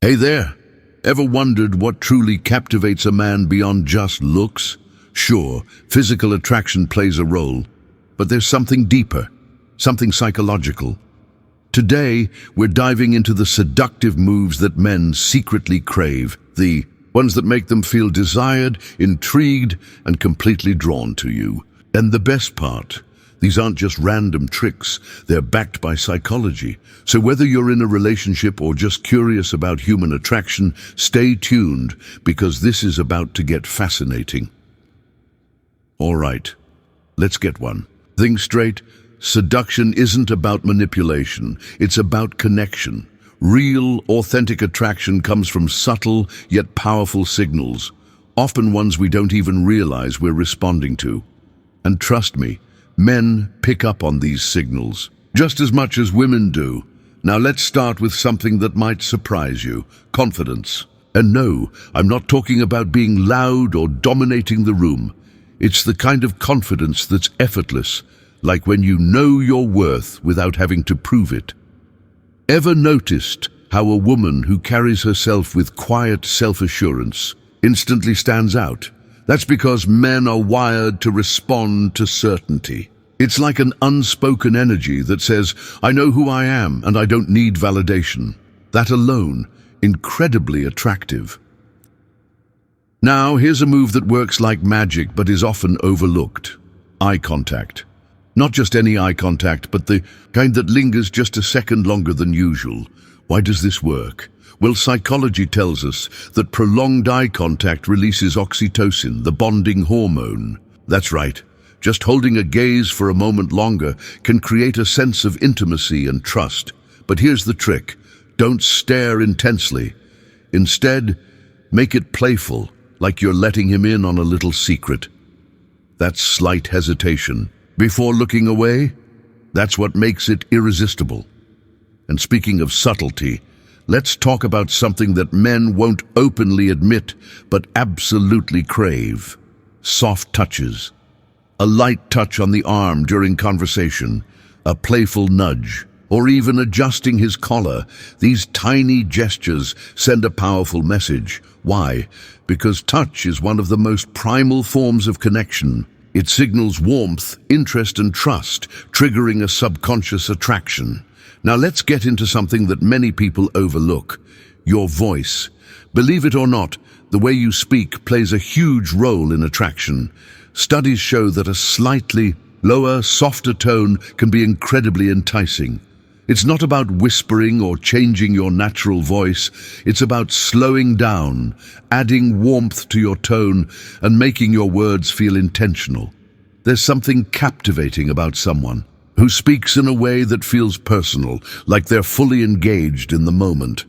Hey there! Ever wondered what truly captivates a man beyond just looks? Sure, physical attraction plays a role, but there's something deeper, something psychological. Today, we're diving into the seductive moves that men secretly crave, the ones that make them feel desired, intrigued, and completely drawn to you. And the best part, these aren't just random tricks, they're backed by psychology. So whether you're in a relationship or just curious about human attraction, stay tuned, because this is about to get fascinating. All right, let's get one. Think straight. Seduction isn't about manipulation, it's about connection. Real, authentic attraction comes from subtle yet powerful signals, often ones we don't even realize we're responding to. And trust me, men pick up on these signals, just as much as women do. Now let's start with something that might surprise you: confidence. And no, I'm not talking about being loud or dominating the room. It's the kind of confidence that's effortless, like when you know your worth without having to prove it. Ever noticed how a woman who carries herself with quiet self-assurance instantly stands out? That's because men are wired to respond to certainty. It's like an unspoken energy that says, I know who I am and I don't need validation. That alone, incredibly attractive. Now, here's a move that works like magic but is often overlooked: eye contact. Not just any eye contact, but the kind that lingers just a second longer than usual. Why does this work? Well, psychology tells us that prolonged eye contact releases oxytocin, the bonding hormone. That's right. Just holding a gaze for a moment longer can create a sense of intimacy and trust. But here's the trick: don't stare intensely. Instead, make it playful, like you're letting him in on a little secret. That's slight hesitation before looking away. That's what makes it irresistible. And speaking of subtlety, let's talk about something that men won't openly admit, but absolutely crave: soft touches. A light touch on the arm during conversation, a playful nudge, or even adjusting his collar. These tiny gestures send a powerful message. Why? Because touch is one of the most primal forms of connection. It signals warmth, interest, and trust, triggering a subconscious attraction. Now let's get into something that many people overlook: your voice. Believe it or not, the way you speak plays a huge role in attraction. Studies show that a slightly lower, softer tone can be incredibly enticing. It's not about whispering or changing your natural voice. It's about slowing down, adding warmth to your tone, and making your words feel intentional. There's something captivating about someone who speaks in a way that feels personal, like they're fully engaged in the moment.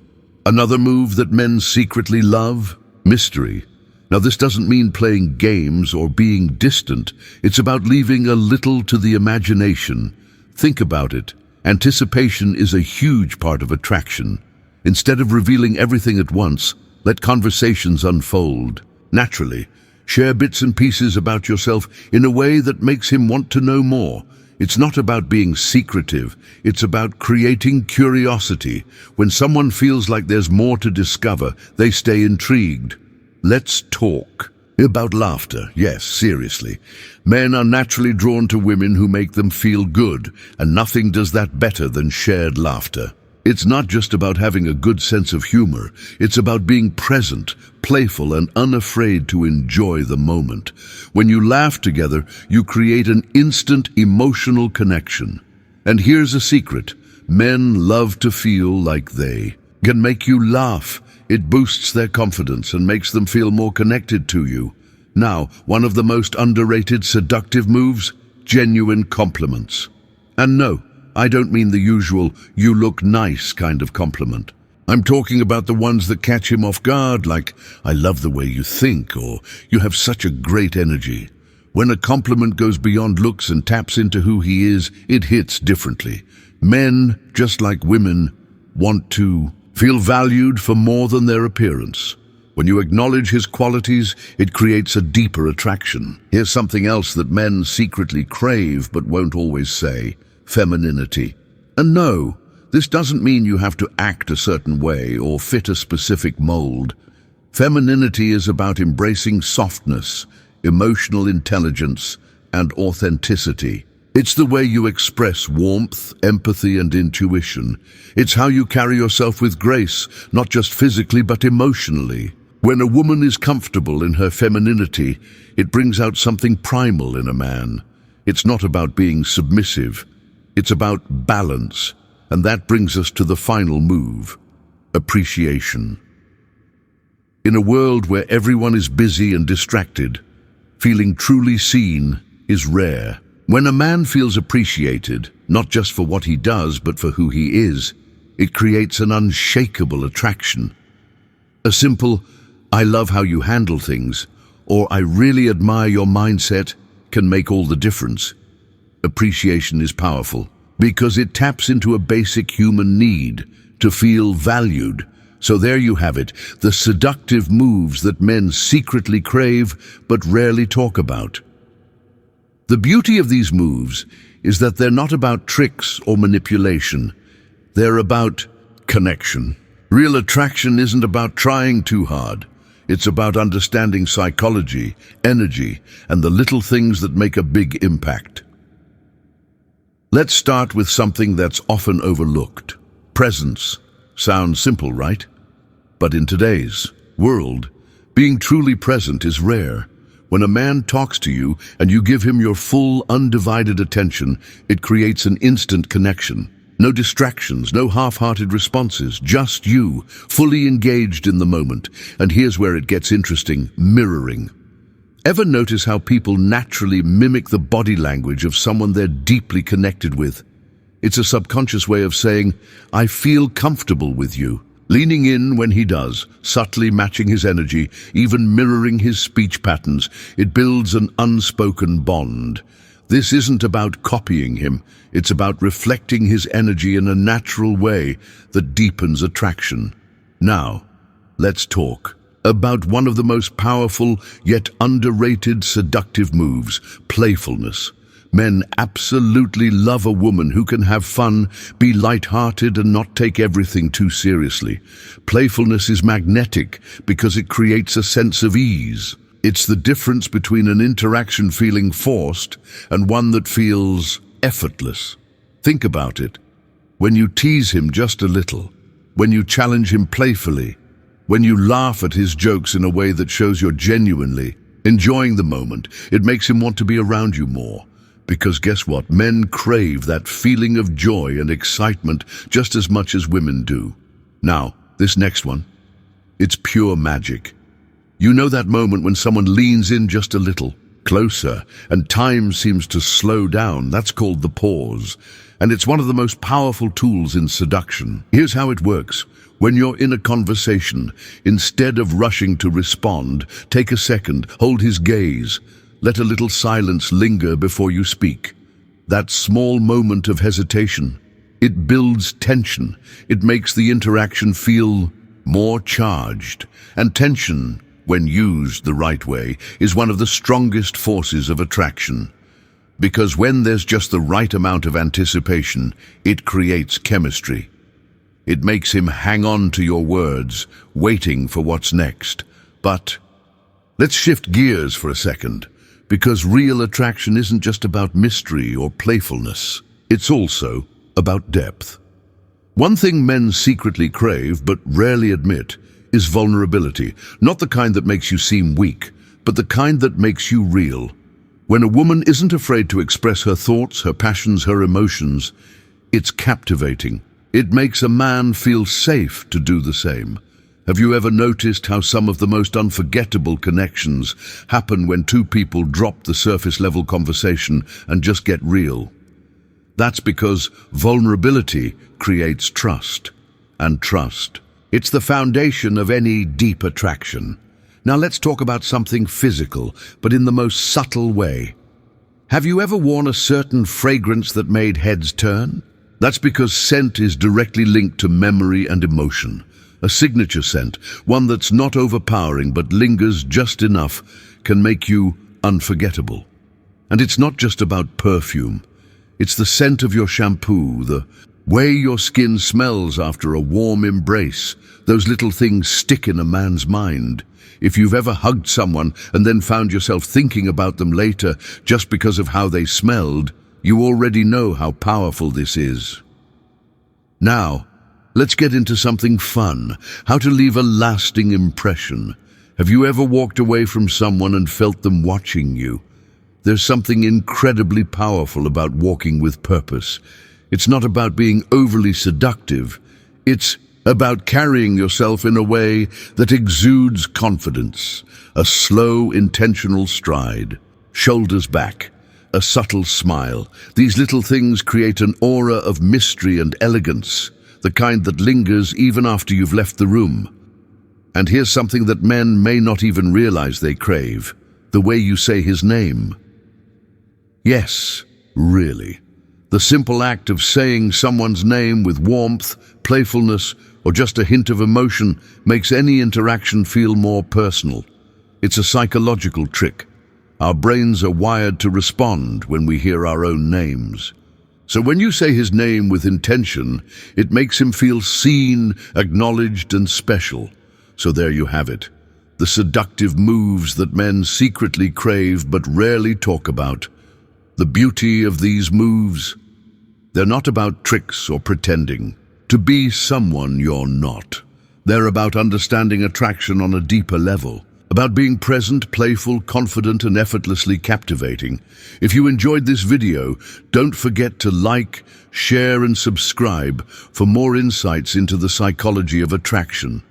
Another move that men secretly love: mystery. Now, this doesn't mean playing games or being distant. It's about leaving a little to the imagination. Think about it. Anticipation is a huge part of attraction. Instead of revealing everything at once, let conversations unfold naturally. Share bits and pieces about yourself in a way that makes him want to know more. It's not about being secretive, it's about creating curiosity. When someone feels like there's more to discover, they stay intrigued. Let's talk about laughter. Yes, seriously. Men are naturally drawn to women who make them feel good, and nothing does that better than shared laughter. It's not just about having a good sense of humor, it's about being present, playful, and unafraid to enjoy the moment. When you laugh together, you create an instant emotional connection. And here's a secret: men love to feel like they can make you laugh. It boosts their confidence and makes them feel more connected to you. Now, one of the most underrated seductive moves: genuine compliments. And no, I don't mean the usual "you look nice" kind of compliment. I'm talking about the ones that catch him off guard, like "I love the way you think" or "you have such a great energy." When a compliment goes beyond looks and taps into who he is, it hits differently. Men, just like women, want to feel valued for more than their appearance. When you acknowledge his qualities, it creates a deeper attraction. Here's something else that men secretly crave but won't always say: femininity. And no, This doesn't mean you have to act a certain way or fit a specific mold. Femininity is about embracing softness, emotional intelligence, and authenticity. It's the way you express warmth, empathy, and intuition. It's how you carry yourself with grace, not just physically but emotionally. When a woman is comfortable in her femininity, it brings out something primal in a man. It's not about being submissive. It's about balance. And that brings us to the final move: appreciation. In a world where everyone is busy and distracted, feeling truly seen is rare. When a man feels appreciated, not just for what he does but for who he is, it creates an unshakable attraction. A simple, "I love how you handle things," or "I really admire your mindset," can make all the difference. Appreciation is powerful because it taps into a basic human need to feel valued. So there you have it, the seductive moves that men secretly crave but rarely talk about. The beauty of these moves is that they're not about tricks or manipulation. They're about connection. Real attraction isn't about trying too hard. It's about understanding psychology, energy, and the little things that make a big impact. Let's start with something that's often overlooked: presence. Sounds simple, right? But in today's world, being truly present is rare. When a man talks to you and you give him your full, undivided attention, it creates an instant connection. No distractions, no half-hearted responses, just you, fully engaged in the moment. And here's where it gets interesting: mirroring. Ever notice how people naturally mimic the body language of someone they're deeply connected with? It's a subconscious way of saying, "I feel comfortable with you." Leaning in when he does, subtly matching his energy, even mirroring his speech patterns, it builds an unspoken bond. This isn't about copying him, it's about reflecting his energy in a natural way that deepens attraction. Now, let's talk about one of the most powerful yet underrated seductive moves: playfulness. Men absolutely love a woman who can have fun, be light-hearted, and not take everything too seriously. Playfulness is magnetic because it creates a sense of ease. It's the difference between an interaction feeling forced and one that feels effortless. Think about it. When you tease him just a little, when you challenge him playfully, when you laugh at his jokes in a way that shows you're genuinely enjoying the moment, it makes him want to be around you more. Because guess what? Men crave that feeling of joy and excitement just as much as women do. Now, this next one, it's pure magic. You know that moment when someone leans in just a little, closer, and time seems to slow down? That's called the pause. And it's one of the most powerful tools in seduction. Here's how it works. When you're in a conversation, instead of rushing to respond, take a second, hold his gaze. Let a little silence linger before you speak. That small moment of hesitation, it builds tension. It makes the interaction feel more charged. And tension, when used the right way, is one of the strongest forces of attraction. Because when there's just the right amount of anticipation, it creates chemistry. It makes him hang on to your words, waiting for what's next. But let's shift gears for a second, because real attraction isn't just about mystery or playfulness. It's also about depth. One thing men secretly crave but rarely admit is vulnerability. Not the kind that makes you seem weak, but the kind that makes you real. When a woman isn't afraid to express her thoughts, her passions, her emotions, it's captivating. It makes a man feel safe to do the same. Have you ever noticed how some of the most unforgettable connections happen when two people drop the surface-level conversation and just get real? That's because vulnerability creates trust. And trust, it's the foundation of any deep attraction. Now let's talk about something physical, but in the most subtle way. Have you ever worn a certain fragrance that made heads turn? That's because scent is directly linked to memory and emotion. A signature scent, one that's not overpowering but lingers just enough, can make you unforgettable. And it's not just about perfume. It's the scent of your shampoo, the way your skin smells after a warm embrace. Those little things stick in a man's mind. If you've ever hugged someone and then found yourself thinking about them later just because of how they smelled, you already know how powerful this is. Now, let's get into something fun, how to leave a lasting impression. Have you ever walked away from someone and felt them watching you? There's something incredibly powerful about walking with purpose. It's not about being overly seductive. It's about carrying yourself in a way that exudes confidence. A slow, intentional stride, shoulders back, a subtle smile. These little things create an aura of mystery and elegance, the kind that lingers even after you've left the room. And here's something that men may not even realize they crave: the way you say his name. Yes, really. The simple act of saying someone's name with warmth, playfulness, or just a hint of emotion makes any interaction feel more personal. It's a psychological trick. Our brains are wired to respond when we hear our own names. So when you say his name with intention, it makes him feel seen, acknowledged, and special. So there you have it. The seductive moves that men secretly crave but rarely talk about. The beauty of these moves: they're not about tricks or pretending to be someone you're not. They're about understanding attraction on a deeper level, about being present, playful, confident, and effortlessly captivating. If you enjoyed this video, don't forget to like, share, and subscribe for more insights into the psychology of attraction.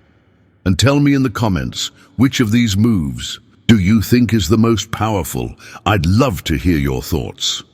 And tell me in the comments, which of these moves do you think is the most powerful? I'd love to hear your thoughts.